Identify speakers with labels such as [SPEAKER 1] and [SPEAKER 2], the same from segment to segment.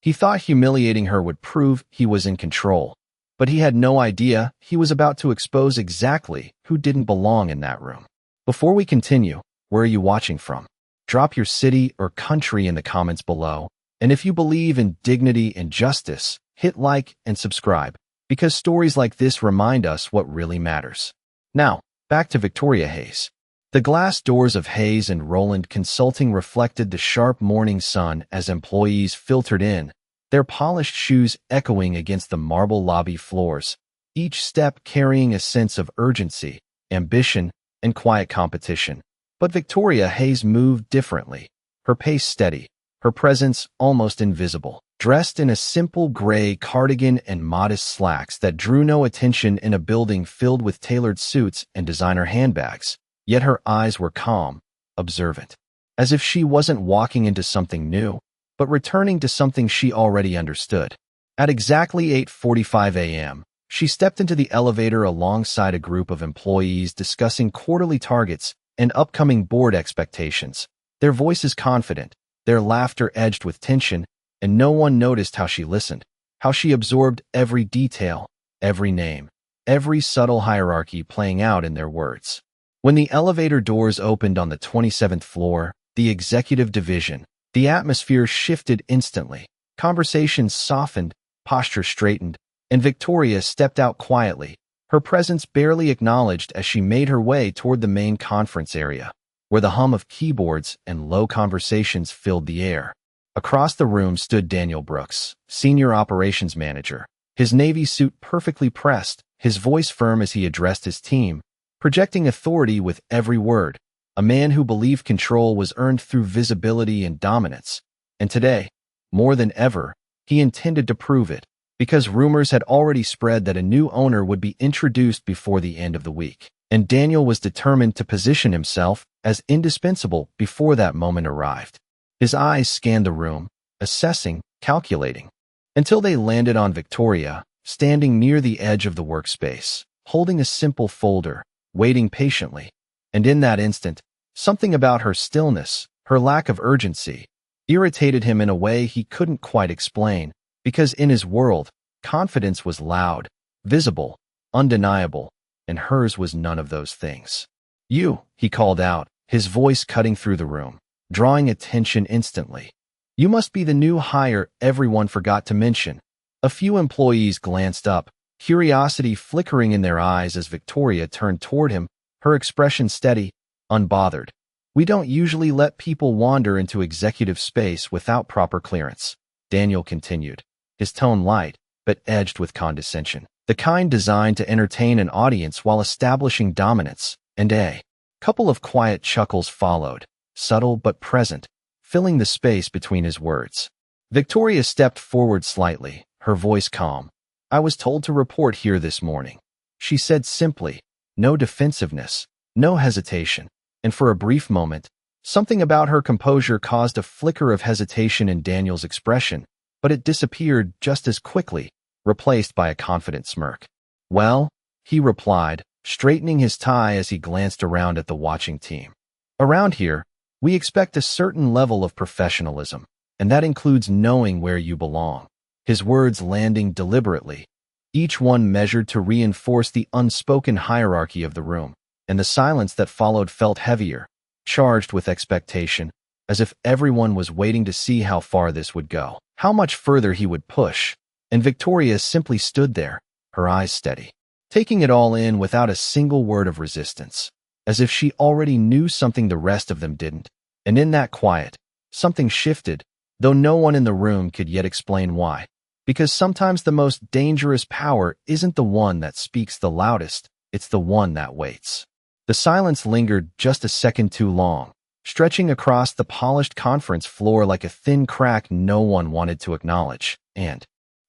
[SPEAKER 1] He thought humiliating her would prove he was in control, but he had no idea he was about to expose exactly who didn't belong in that room. Before we continue, where are you watching from? Drop your city or country in the comments below, and if you believe in dignity and justice, hit like and subscribe, because stories like this remind us what really matters. Now, back to Victoria Hayes. The glass doors of Hayes and Rowland Consulting reflected the sharp morning sun as employees filtered in, their polished shoes echoing against the marble lobby floors, each step carrying a sense of urgency, ambition, and quiet competition. But Victoria Hayes moved differently, her pace steady, her presence almost invisible. Dressed in a simple gray cardigan and modest slacks that drew no attention in a building filled with tailored suits and designer handbags, yet her eyes were calm, observant, as if she wasn't walking into something new, but returning to something she already understood. At exactly 8:45 a.m., she stepped into the elevator alongside a group of employees discussing quarterly targets and upcoming board expectations, their voices confident, their laughter edged with tension, and no one noticed how she listened, how she absorbed every detail, every name, every subtle hierarchy playing out in their words. When the elevator doors opened on the 27th floor, the executive division, the atmosphere shifted instantly. Conversations softened, posture straightened, and Victoria stepped out quietly, her presence barely acknowledged as she made her way toward the main conference area, where the hum of keyboards and low conversations filled the air. Across the room stood Daniel Brooks, Senior Operations Manager, his navy suit perfectly pressed, his voice firm as he addressed his team, projecting authority with every word, a man who believed control was earned through visibility and dominance. And today, more than ever, he intended to prove it, because rumors had already spread that a new owner would be introduced before the end of the week, and Daniel was determined to position himself as indispensable before that moment arrived. His eyes scanned the room, assessing, calculating, until they landed on Victoria, standing near the edge of the workspace, holding a simple folder, waiting patiently. And in that instant, something about her stillness, her lack of urgency, irritated him in a way he couldn't quite explain, because in his world, confidence was loud, visible, undeniable, and hers was none of those things. "You," he called out, his voice cutting through the room, drawing attention instantly. "You must be the new hire everyone forgot to mention." A few employees glanced up, curiosity flickering in their eyes as Victoria turned toward him, her expression steady, unbothered. "We don't usually let people wander into executive space without proper clearance," Daniel continued, his tone light, but edged with condescension, the kind designed to entertain an audience while establishing dominance. And a couple of quiet chuckles followed, subtle but present, filling the space between his words. Victoria stepped forward slightly, her voice calm. "I was told to report here this morning," she said simply, no defensiveness, no hesitation, and for a brief moment, something about her composure caused a flicker of hesitation in Daniel's expression, but it disappeared just as quickly, replaced by a confident smirk. "Well," he replied, straightening his tie as he glanced around at the watching team. "Around here, we expect a certain level of professionalism, and that includes knowing where you belong." His words landing deliberately, each one measured to reinforce the unspoken hierarchy of the room, and the silence that followed felt heavier, charged with expectation, as if everyone was waiting to see how far this would go, how much further he would push. And Victoria simply stood there, her eyes steady, taking it all in without a single word of resistance, as if she already knew something the rest of them didn't. And in that quiet, something shifted, though no one in the room could yet explain why. Because sometimes the most dangerous power isn't the one that speaks the loudest, it's the one that waits. The silence lingered just a second too long, stretching across the polished conference floor like a thin crack no one wanted to acknowledge. And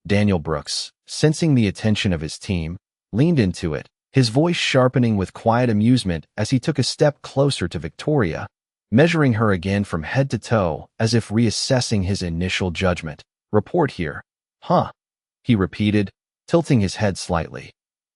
[SPEAKER 1] Daniel Brooks, sensing the attention of his team, leaned into it, his voice sharpening with quiet amusement as he took a step closer to Victoria, measuring her again from head to toe as if reassessing his initial judgment. "Report here." "Huh," he repeated, tilting his head slightly.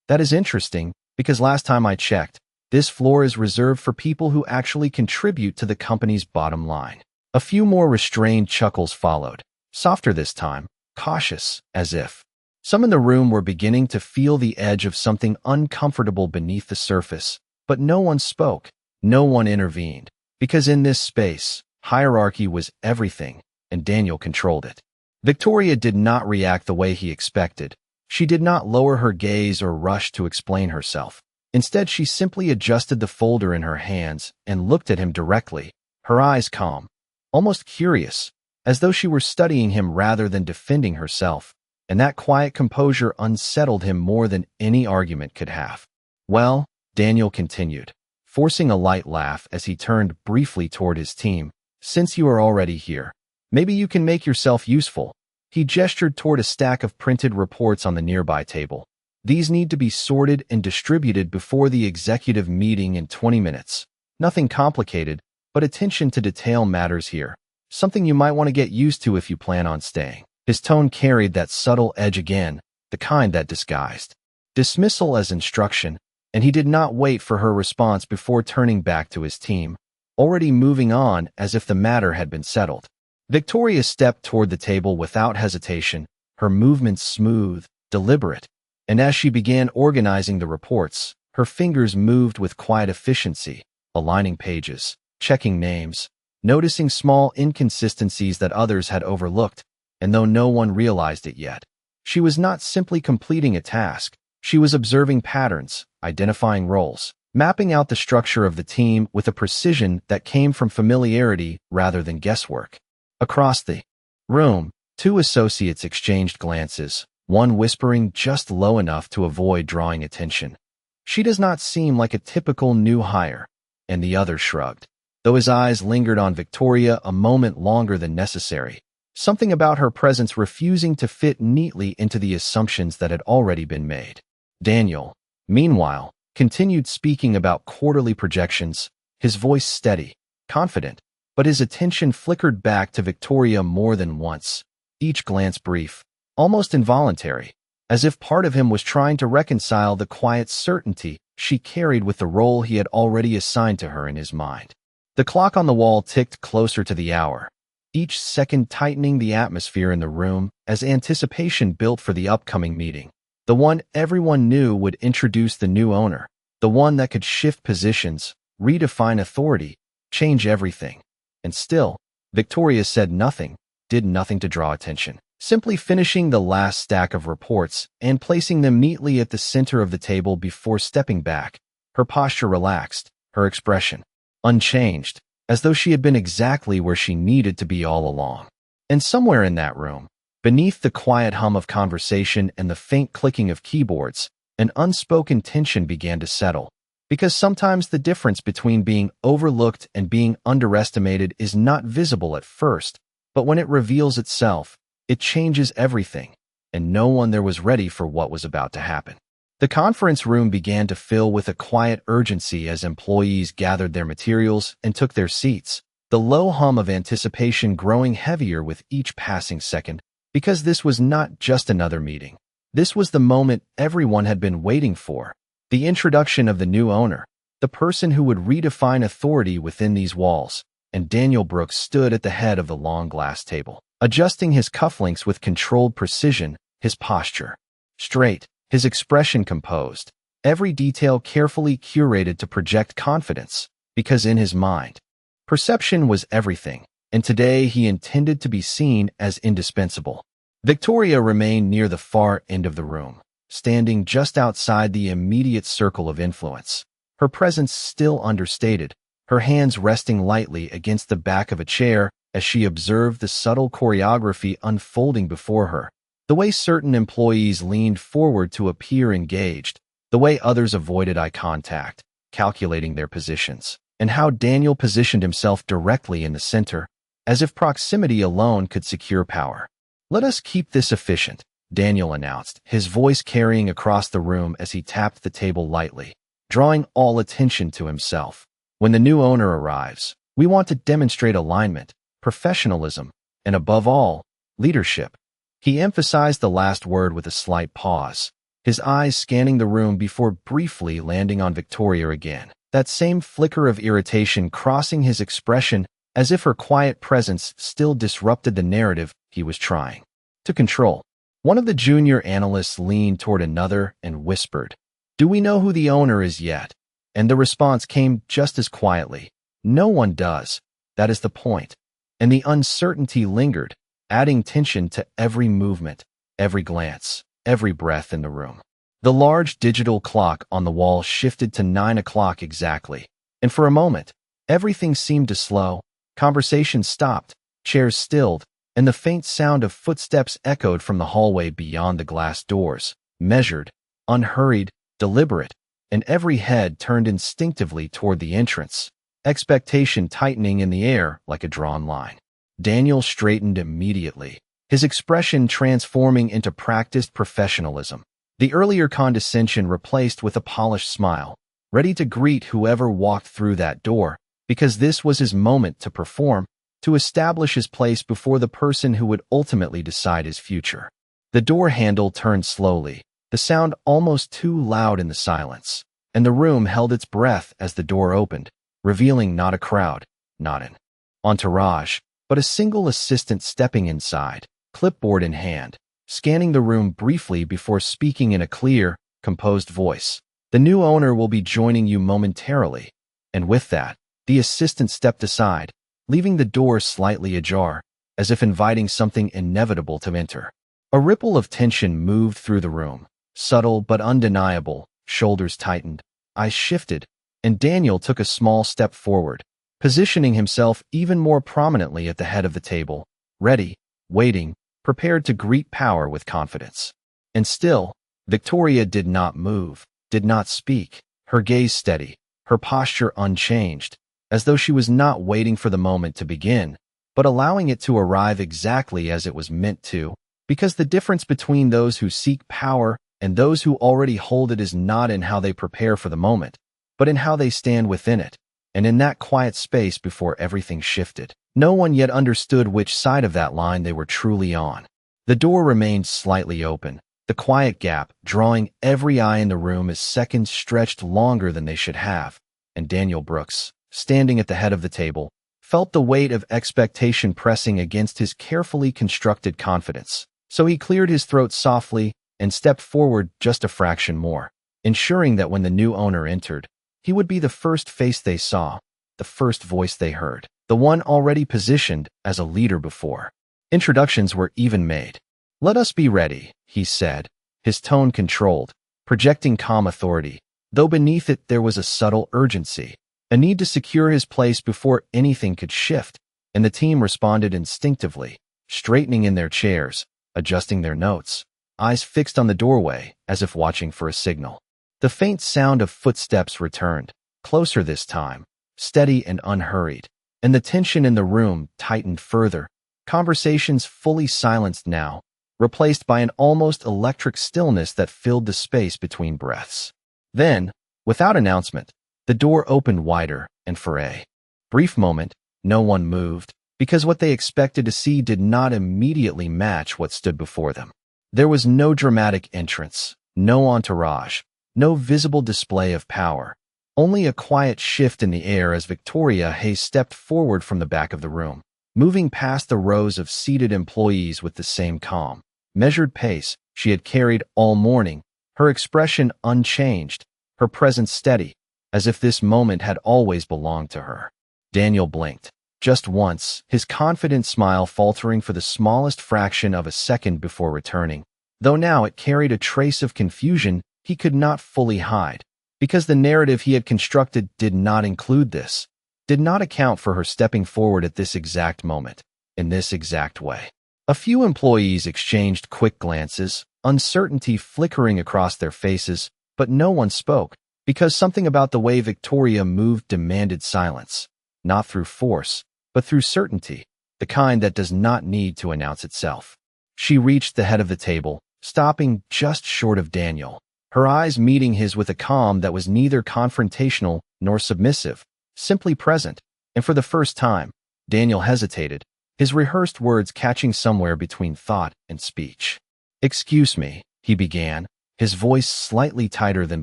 [SPEAKER 1] "That is interesting, because last time I checked, this floor is reserved for people who actually contribute to the company's bottom line." A few more restrained chuckles followed, softer this time, cautious, as if some in the room were beginning to feel the edge of something uncomfortable beneath the surface. But no one spoke, no one intervened, because in this space, hierarchy was everything, and Daniel controlled it. Victoria did not react the way he expected. She did not lower her gaze or rush to explain herself. Instead, she simply adjusted the folder in her hands and looked at him directly, her eyes calm, almost curious, as though she were studying him rather than defending herself, and that quiet composure unsettled him more than any argument could have. "Well," Daniel continued, forcing a light laugh as he turned briefly toward his team, "since you are already here, maybe you can make yourself useful." He gestured toward a stack of printed reports on the nearby table. "These need to be sorted and distributed before the executive meeting in 20 minutes. Nothing complicated, but attention to detail matters here. Something you might want to get used to if you plan on staying." His tone carried that subtle edge again, the kind that disguised dismissal as instruction, and he did not wait for her response before turning back to his team, already moving on as if the matter had been settled. Victoria stepped toward the table without hesitation, her movements smooth, deliberate, and as she began organizing the reports, her fingers moved with quiet efficiency, aligning pages, checking names, noticing small inconsistencies that others had overlooked, and though no one realized it yet, she was not simply completing a task. She was observing patterns, identifying roles, mapping out the structure of the team with a precision that came from familiarity rather than guesswork. Across the room, two associates exchanged glances, one whispering just low enough to avoid drawing attention. "She does not seem like a typical new hire," and the other shrugged, though his eyes lingered on Victoria a moment longer than necessary, something about her presence refusing to fit neatly into the assumptions that had already been made. Daniel, meanwhile, continued speaking about quarterly projections, his voice steady, confident, but his attention flickered back to Victoria more than once, each glance brief, almost involuntary, as if part of him was trying to reconcile the quiet certainty she carried with the role he had already assigned to her in his mind. The clock on the wall ticked closer to the hour, each second tightening the atmosphere in the room as anticipation built for the upcoming meeting. The one everyone knew would introduce the new owner, the one that could shift positions, redefine authority, change everything. And still, Victoria said nothing, did nothing to draw attention, simply finishing the last stack of reports and placing them neatly at the center of the table before stepping back, her posture relaxed, her expression unchanged, as though she had been exactly where she needed to be all along. And somewhere in that room, beneath the quiet hum of conversation and the faint clicking of keyboards, an unspoken tension began to settle. Because sometimes the difference between being overlooked and being underestimated is not visible at first, but when it reveals itself, it changes everything, and no one there was ready for what was about to happen. The conference room began to fill with a quiet urgency as employees gathered their materials and took their seats, the low hum of anticipation growing heavier with each passing second, because this was not just another meeting. This was the moment everyone had been waiting for, the introduction of the new owner, the person who would redefine authority within these walls, and Daniel Brooks stood at the head of the long glass table, adjusting his cufflinks with controlled precision, his posture straight, his expression composed, every detail carefully curated to project confidence, because in his mind, perception was everything, and today he intended to be seen as indispensable. Victoria remained near the far end of the room, standing just outside the immediate circle of influence, her presence still understated, her hands resting lightly against the back of a chair as she observed the subtle choreography unfolding before her. The way certain employees leaned forward to appear engaged, the way others avoided eye contact, calculating their positions, and how Daniel positioned himself directly in the center, as if proximity alone could secure power. "Let us keep this efficient," Daniel announced, his voice carrying across the room as he tapped the table lightly, drawing all attention to himself. "When the new owner arrives, we want to demonstrate alignment, professionalism, and above all, leadership." He emphasized the last word with a slight pause, his eyes scanning the room before briefly landing on Victoria again, that same flicker of irritation crossing his expression as if her quiet presence still disrupted the narrative he was trying to control. One of the junior analysts leaned toward another and whispered, "Do we know who the owner is yet?" And the response came just as quietly, "No one does. That is the point." And the uncertainty lingered, adding tension to every movement, every glance, every breath in the room. The large digital clock on the wall shifted to 9 o'clock exactly, and for a moment, everything seemed to slow. Conversation stopped, chairs stilled, and the faint sound of footsteps echoed from the hallway beyond the glass doors, measured, unhurried, deliberate, and every head turned instinctively toward the entrance, expectation tightening in the air like a drawn line. Daniel straightened immediately, his expression transforming into practiced professionalism. The earlier condescension replaced with a polished smile, ready to greet whoever walked through that door, because this was his moment to perform, to establish his place before the person who would ultimately decide his future. The door handle turned slowly, the sound almost too loud in the silence, and the room held its breath as the door opened, revealing not a crowd, not an entourage, but a single assistant stepping inside, clipboard in hand, scanning the room briefly before speaking in a clear, composed voice. "The new owner will be joining you momentarily." And with that, the assistant stepped aside, leaving the door slightly ajar, as if inviting something inevitable to enter. A ripple of tension moved through the room, subtle but undeniable. Shoulders tightened, eyes shifted, and Daniel took a small step forward, positioning himself even more prominently at the head of the table, ready, waiting, prepared to greet power with confidence. And still, Victoria did not move, did not speak, her gaze steady, her posture unchanged, as though she was not waiting for the moment to begin, but allowing it to arrive exactly as it was meant to, because the difference between those who seek power and those who already hold it is not in how they prepare for the moment, but in how they stand within it, and in that quiet space before everything shifted. No one yet understood which side of that line they were truly on. The door remained slightly open, the quiet gap drawing every eye in the room as seconds stretched longer than they should have, and Daniel Brooks, standing at the head of the table, felt the weight of expectation pressing against his carefully constructed confidence. So he cleared his throat softly and stepped forward just a fraction more, ensuring that when the new owner entered, he would be the first face they saw, the first voice they heard, the one already positioned as a leader before. Introductions were even made. "Let us be ready," he said, his tone controlled, projecting calm authority, though beneath it there was a subtle urgency, a need to secure his place before anything could shift, and the team responded instinctively, straightening in their chairs, adjusting their notes, eyes fixed on the doorway as if watching for a signal. The faint sound of footsteps returned, closer this time, steady and unhurried, and the tension in the room tightened further, conversations fully silenced now, replaced by an almost electric stillness that filled the space between breaths. Then, without announcement, the door opened wider, and for a brief moment, no one moved, because what they expected to see did not immediately match what stood before them. There was no dramatic entrance, no entourage, no visible display of power, only a quiet shift in the air as Victoria Hayes stepped forward from the back of the room, moving past the rows of seated employees with the same calm, measured pace she had carried all morning, her expression unchanged, her presence steady, as if this moment had always belonged to her. Daniel blinked, just once, his confident smile faltering for the smallest fraction of a second before returning, though now it carried a trace of confusion he could not fully hide, because the narrative he had constructed did not include this, did not account for her stepping forward at this exact moment, in this exact way. A few employees exchanged quick glances, uncertainty flickering across their faces, but no one spoke, because something about the way Victoria moved demanded silence, not through force, but through certainty, the kind that does not need to announce itself. She reached the head of the table, stopping just short of Daniel, her eyes meeting his with a calm that was neither confrontational nor submissive, simply present, and for the first time, Daniel hesitated, his rehearsed words catching somewhere between thought and speech. "Excuse me," he began, his voice slightly tighter than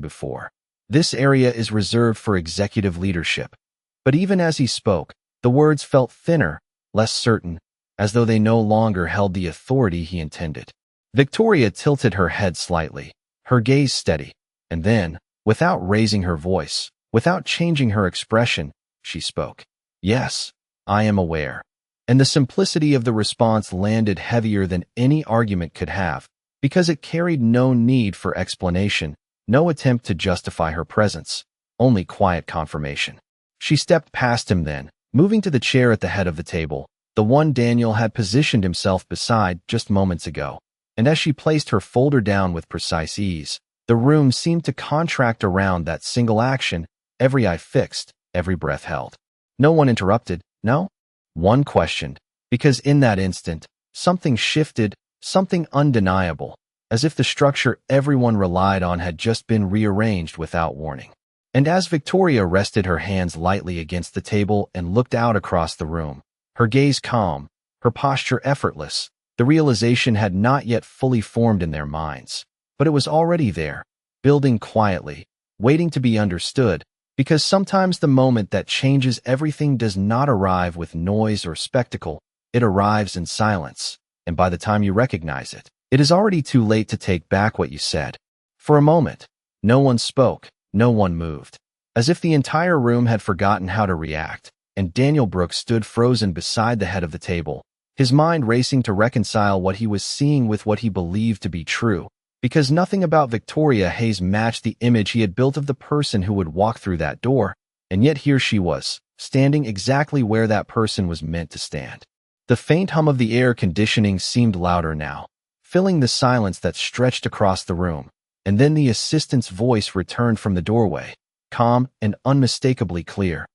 [SPEAKER 1] before. "This area is reserved for executive leadership." But even as he spoke, The words felt thinner, less certain, as though they no longer held the authority he intended. Victoria tilted her head slightly, her gaze steady, and then, without raising her voice, without changing her expression, she spoke. Yes, I am aware. And the simplicity of the response landed heavier than any argument could have, because it carried no need for explanation, no attempt to justify her presence, only quiet confirmation. She stepped past him then, moving to the chair at the head of the table, the one Daniel had positioned himself beside just moments ago. And as she placed her folder down with precise ease, the room seemed to contract around that single action, every eye fixed, every breath held. No one interrupted, no? One questioned, because in that instant, something shifted, something undeniable, as if the structure everyone relied on had just been rearranged without warning. And as Victoria rested her hands lightly against the table and looked out across the room, her gaze calm, her posture effortless, the realization had not yet fully formed in their minds, but it was already there, building quietly, waiting to be understood, because sometimes the moment that changes everything does not arrive with noise or spectacle, it arrives in silence, and by the time you recognize it, it is already too late to take back what you said. For a moment, no one spoke, no one moved, as if the entire room had forgotten how to react, and Daniel Brooks stood frozen beside the head of the table, his mind racing to reconcile what he was seeing with what he believed to be true, because nothing about Victoria Hayes matched the image he had built of the person who would walk through that door, and yet here she was, standing exactly where that person was meant to stand. The faint hum of the air conditioning seemed louder now, filling the silence that stretched across the room, and then the assistant's voice returned from the doorway, calm and unmistakably clear.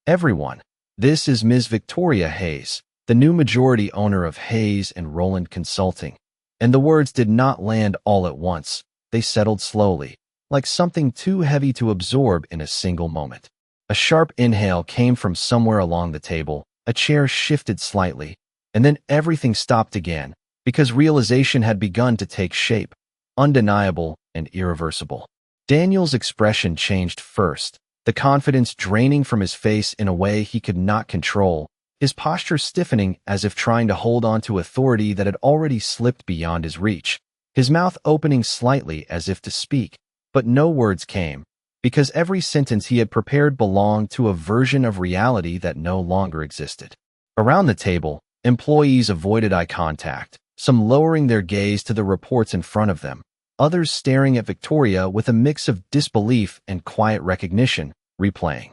[SPEAKER 1] Everyone, this is Ms. Victoria Hayes, the new majority owner of Hayes and Rowland Consulting. And the words did not land all at once. They settled slowly, like something too heavy to absorb in a single moment. A sharp inhale came from somewhere along the table, a chair shifted slightly, and then everything stopped again, because realization had begun to take shape, undeniable and irreversible. Daniel's expression changed first, the confidence draining from his face in a way he could not control, his posture stiffening as if trying to hold on to authority that had already slipped beyond his reach, his mouth opening slightly as if to speak, but no words came, because every sentence he had prepared belonged to a version of reality that no longer existed. Around the table, employees avoided eye contact, some lowering their gaze to the reports in front of them, others staring at Victoria with a mix of disbelief and quiet recognition, replaying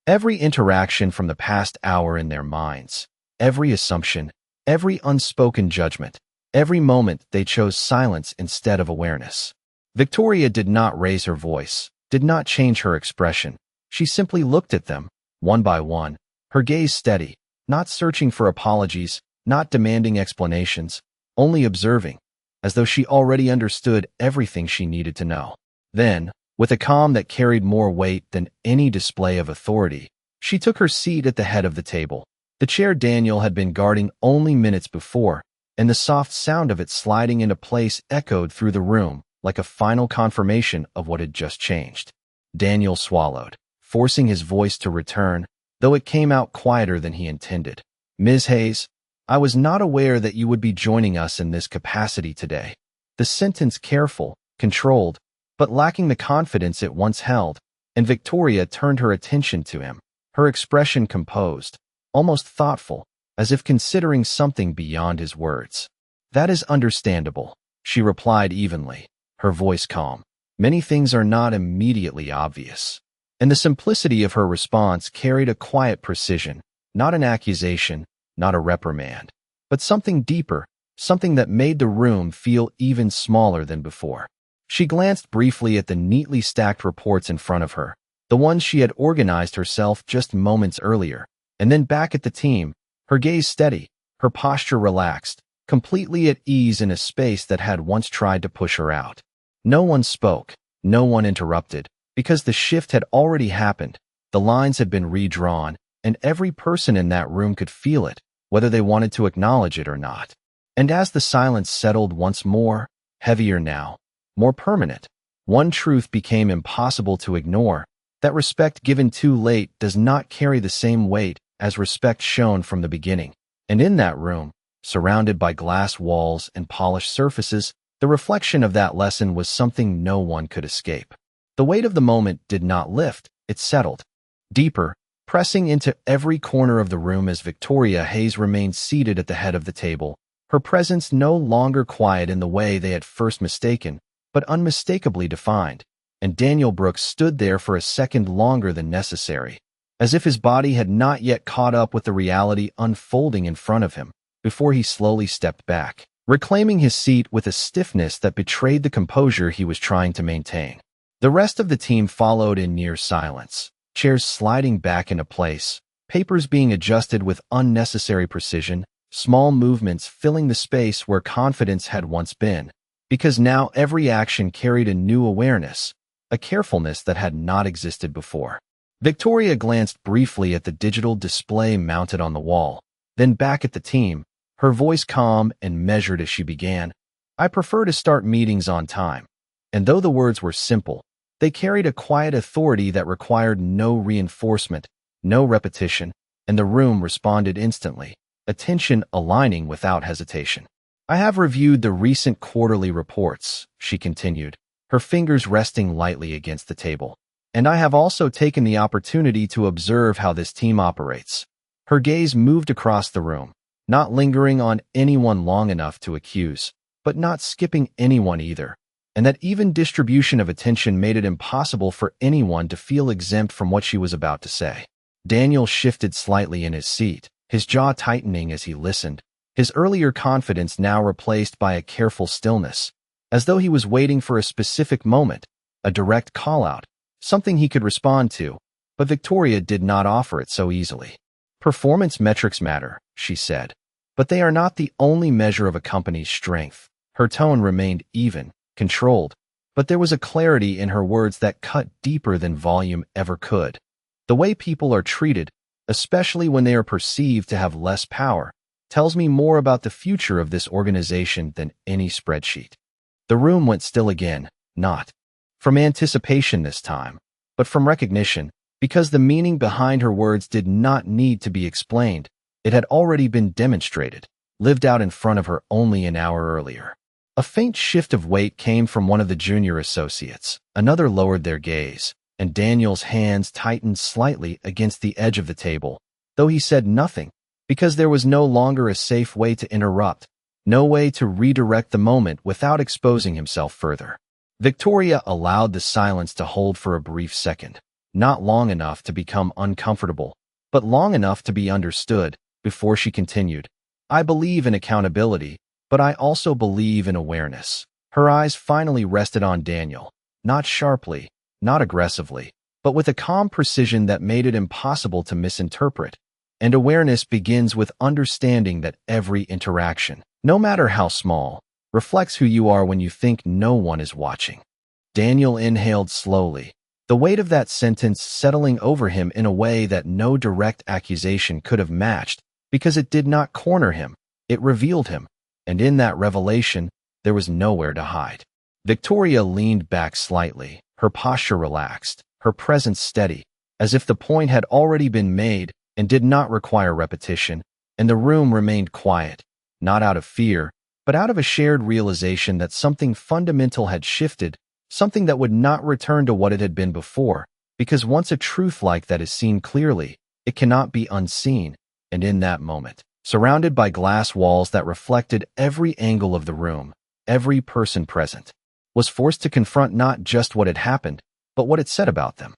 [SPEAKER 1] every interaction from the past hour in their minds, every assumption, every unspoken judgment, every moment they chose silence instead of awareness. Victoria did not raise her voice, did not change her expression. She simply looked at them, one by one, her gaze steady, not searching for apologies, not demanding explanations, only observing, as though she already understood everything she needed to know. Then, with a calm that carried more weight than any display of authority, she took her seat at the head of the table, the chair Daniel had been guarding only minutes before, and the soft sound of it sliding into place echoed through the room like a final confirmation of what had just changed. Daniel swallowed, forcing his voice to return, though it came out quieter than he intended. Ms. Hayes, I was not aware that you would be joining us in this capacity today. The sentence careful, controlled, but lacking the confidence it once held, and Victoria turned her attention to him, her expression composed, almost thoughtful, as if considering something beyond his words. That is understandable, she replied evenly, her voice calm. Many things are not immediately obvious. And the simplicity of her response carried a quiet precision, not an accusation, not a reprimand, but something deeper, something that made the room feel even smaller than before. She glanced briefly at the neatly stacked reports in front of her, the ones she had organized herself just moments earlier, and then back at the team, her gaze steady, her posture relaxed, completely at ease in a space that had once tried to push her out. No one spoke, no one interrupted, because the shift had already happened, the lines had been redrawn, and every person in that room could feel it, whether they wanted to acknowledge it or not. And as the silence settled once more, heavier now, more permanent, one truth became impossible to ignore, that respect given too late does not carry the same weight as respect shown from the beginning. And in that room, surrounded by glass walls and polished surfaces, the reflection of that lesson was something no one could escape. The weight of the moment did not lift, it settled. Deeper, pressing into every corner of the room as Victoria Hayes remained seated at the head of the table, her presence no longer quiet in the way they had first mistaken, but unmistakably defined. And Daniel Brooks stood there for a second longer than necessary, as if his body had not yet caught up with the reality unfolding in front of him, before he slowly stepped back, reclaiming his seat with a stiffness that betrayed the composure he was trying to maintain. The rest of the team followed in near silence, chairs sliding back into place, papers being adjusted with unnecessary precision, small movements filling the space where confidence had once been, because now every action carried a new awareness, a carefulness that had not existed before. Victoria glanced briefly at the digital display mounted on the wall, then back at the team, her voice calm and measured as she began. "I prefer to start meetings on time." And though the words were simple, they carried a quiet authority that required no reinforcement, no repetition, and the room responded instantly, attention aligning without hesitation. "I have reviewed the recent quarterly reports," she continued, her fingers resting lightly against the table. "And I have also taken the opportunity to observe how this team operates." Her gaze moved across the room, not lingering on anyone long enough to accuse, but not skipping anyone either. And that even distribution of attention made it impossible for anyone to feel exempt from what she was about to say. Daniel shifted slightly in his seat, his jaw tightening as he listened, his earlier confidence now replaced by a careful stillness, as though he was waiting for a specific moment, a direct call-out, something he could respond to, but Victoria did not offer it so easily. "Performance metrics matter," she said, "but they are not the only measure of a company's strength." Her tone remained even, controlled, but there was a clarity in her words that cut deeper than volume ever could. "The way people are treated, especially when they are perceived to have less power, tells me more about the future of this organization than any spreadsheet." The room went still again, not from anticipation this time, but from recognition, because the meaning behind her words did not need to be explained. It had already been demonstrated, lived out in front of her only an hour earlier. A faint shift of weight came from one of the junior associates. Another lowered their gaze, and Daniel's hands tightened slightly against the edge of the table, though he said nothing, because there was no longer a safe way to interrupt, no way to redirect the moment without exposing himself further. Victoria allowed the silence to hold for a brief second, not long enough to become uncomfortable, but long enough to be understood, before she continued. "I believe in accountability, but I also believe in awareness." Her eyes finally rested on Daniel, not sharply, not aggressively, but with a calm precision that made it impossible to misinterpret. And awareness begins with understanding that every interaction, no matter how small, reflects who you are when you think no one is watching. Daniel inhaled slowly, the weight of that sentence settling over him in a way that no direct accusation could have matched, because it did not corner him, it revealed him, and in that revelation, there was nowhere to hide. Victoria leaned back slightly, her posture relaxed, her presence steady, as if the point had already been made and did not require repetition, and the room remained quiet, not out of fear, but out of a shared realization that something fundamental had shifted, something that would not return to what it had been before, because once a truth like that is seen clearly, it cannot be unseen. And in that moment, surrounded by glass walls that reflected every angle of the room, every person present was forced to confront not just what had happened, but what it said about them.